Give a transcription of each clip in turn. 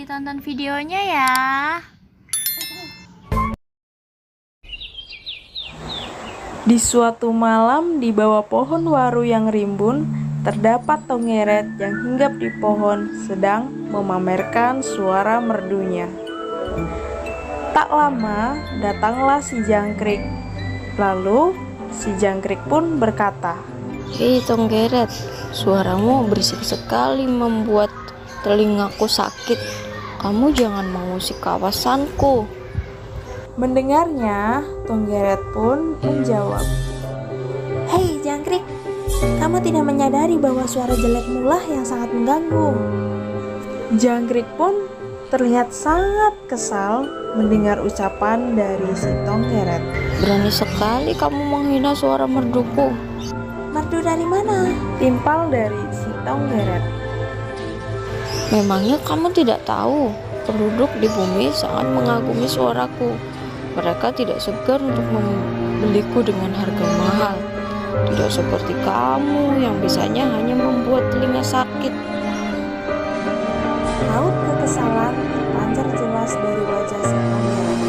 ditonton videonya ya. Di suatu malam di bawah pohon waru yang rimbun, terdapat tongeret yang hinggap di pohon sedang memamerkan suara merdunya. Tak lama datanglah si jangkrik. Lalu si jangkrik pun berkata, "Hei Tonggeret, suaramu berisik sekali membuat telingaku sakit. Kamu jangan mengusik kawasanku." Mendengarnya, Tonggeret pun menjawab, Hei jangkrik, kamu tidak menyadari bahwa suara jelekmu lah yang sangat mengganggu. Jangkrik pun terlihat sangat kesal mendengar ucapan dari si Tonggeret. "Berani sekali kamu menghina suara merduku." Merdu dari mana? Timpal dari si Tonggeret. "Memangnya kamu tidak tahu, penduduk di bumi sangat mengagumi suaraku. Mereka tidak segan untuk membeliku dengan harga mahal. Tidak seperti kamu yang bisanya hanya membuat telinga sakit." Raut kekesalan terpancar jelas dari wajah si Tonggeret.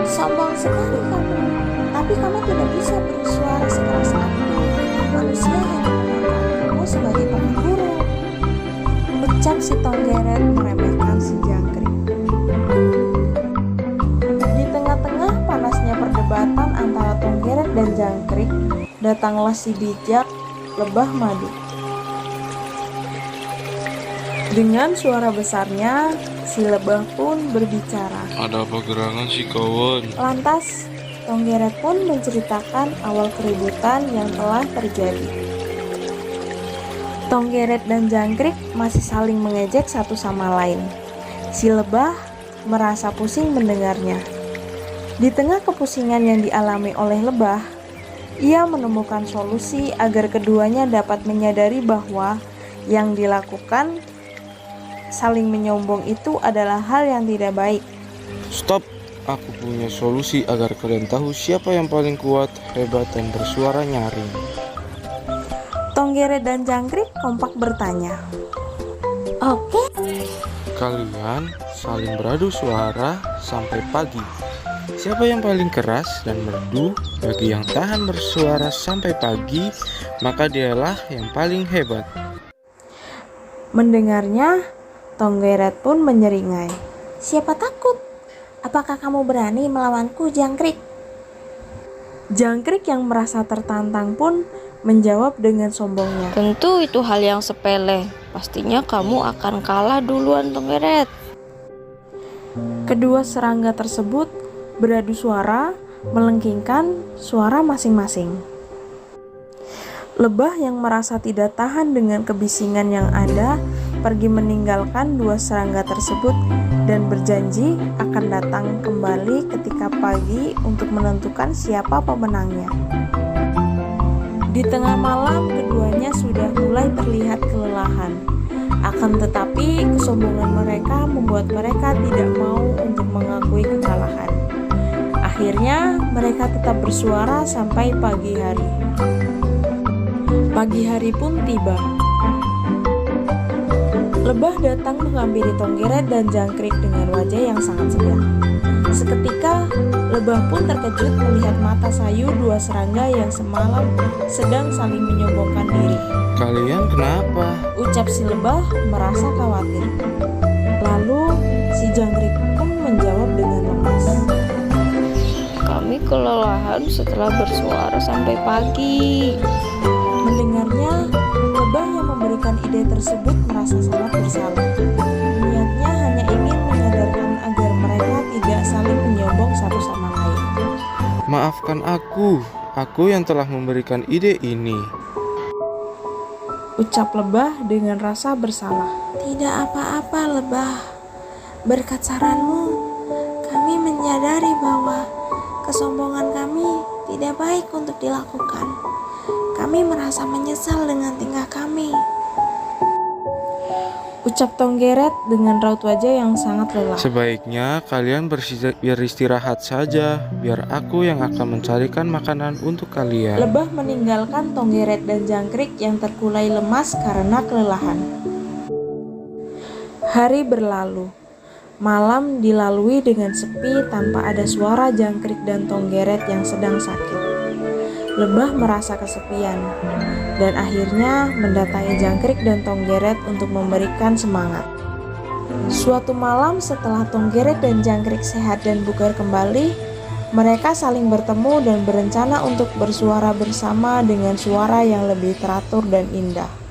Sombong sekali kamu, tapi kamu tidak bisa bersuara sekeras aku. Manusia hanya menganggap kamu sebagai paman burung, ucap si Tonggeret meremehkan si jangkrik. Di tengah-tengah panasnya perdebatan antara Tonggeret dan jangkrik, datanglah si bijak lebah madu. Dengan suara besarnya, si lebah pun berbicara. Ada apa gerangan sih kawan? Lantas, Tonggeret pun menceritakan awal keributan yang telah terjadi. Tonggeret dan jangkrik masih saling mengejek satu sama lain. Si lebah merasa pusing mendengarnya. Di tengah kepusingan yang dialami oleh lebah, ia menemukan solusi agar keduanya dapat menyadari bahwa yang dilakukan saling menyombong itu adalah hal yang tidak baik. Stop, aku punya solusi agar kalian tahu siapa yang paling kuat, hebat, dan bersuara nyaring. Tonggeret dan jangkrik kompak bertanya. Oke, Kalian saling beradu suara sampai pagi. Siapa yang paling keras dan merdu bagi yang tahan bersuara sampai pagi, maka dialah yang paling hebat. Mendengarnya, Tonggeret pun menyeringai. siapa takut? Apakah kamu berani melawanku jangkrik? Jangkrik yang merasa tertantang pun menjawab dengan sombongnya. "Tentu itu hal yang sepele. Pastinya kamu akan kalah duluan Tonggeret." Kedua serangga tersebut beradu suara, melengkingkan suara masing-masing. Lebah yang merasa tidak tahan dengan kebisingan yang ada pergi meninggalkan dua serangga tersebut dan berjanji akan datang kembali ketika pagi untuk menentukan siapa pemenangnya. Di tengah malam keduanya sudah mulai terlihat kelelahan. Akan tetapi kesombongan mereka membuat mereka tidak mau untuk mengakui kekalahan. Akhirnya mereka tetap bersuara sampai pagi hari. Pagi hari pun tiba. Lebah datang menghampiri Tonggeret dan jangkrik dengan wajah yang sangat segan. Seketika, lebah pun terkejut melihat mata sayu dua serangga yang semalam sedang saling menyombongkan diri. Kalian kenapa? Ucap si lebah merasa khawatir. Lalu, si jangkrik pun menjawab dengan lemas. "Kami kelelahan setelah bersuara sampai pagi." Mendengarnya, lebah yang memberikan ide tersebut merasa sangat bersalah. Niatnya hanya ingin menyadarkan agar mereka tidak saling menyombong satu sama lain. Maafkan aku yang telah memberikan ide ini. Ucap lebah dengan rasa bersalah. Tidak apa-apa lebah. Berkat saranmu, kami menyadari bahwa kesombongan kami tidak baik untuk dilakukan. Kami merasa menyesal dengan tingkah kami. Ucap Tonggeret dengan raut wajah yang sangat lelah. Sebaiknya kalian beristirahat saja, biar aku yang akan mencarikan makanan untuk kalian. Lebah meninggalkan Tonggeret dan jangkrik yang terkulai lemas karena kelelahan. Hari berlalu. Malam dilalui dengan sepi tanpa ada suara jangkrik dan tonggeret yang sedang sakit. Lebah merasa kesepian dan akhirnya mendatangi jangkrik dan tonggeret untuk memberikan semangat. Suatu malam setelah tonggeret dan jangkrik sehat dan bugar kembali, mereka saling bertemu dan berencana untuk bersuara bersama dengan suara yang lebih teratur dan indah.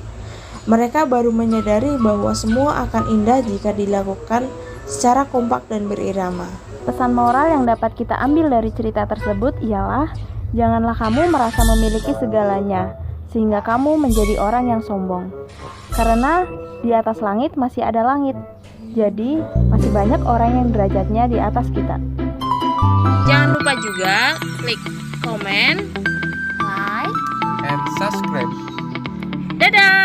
Mereka baru menyadari bahwa semua akan indah jika dilakukan secara kompak dan berirama. Pesan moral yang dapat kita ambil dari cerita tersebut ialah janganlah kamu merasa memiliki segalanya sehingga kamu menjadi orang yang sombong. Karena di atas langit masih ada langit. Jadi masih banyak orang yang derajatnya di atas kita. Jangan lupa juga klik komen, Like And subscribe. dadah!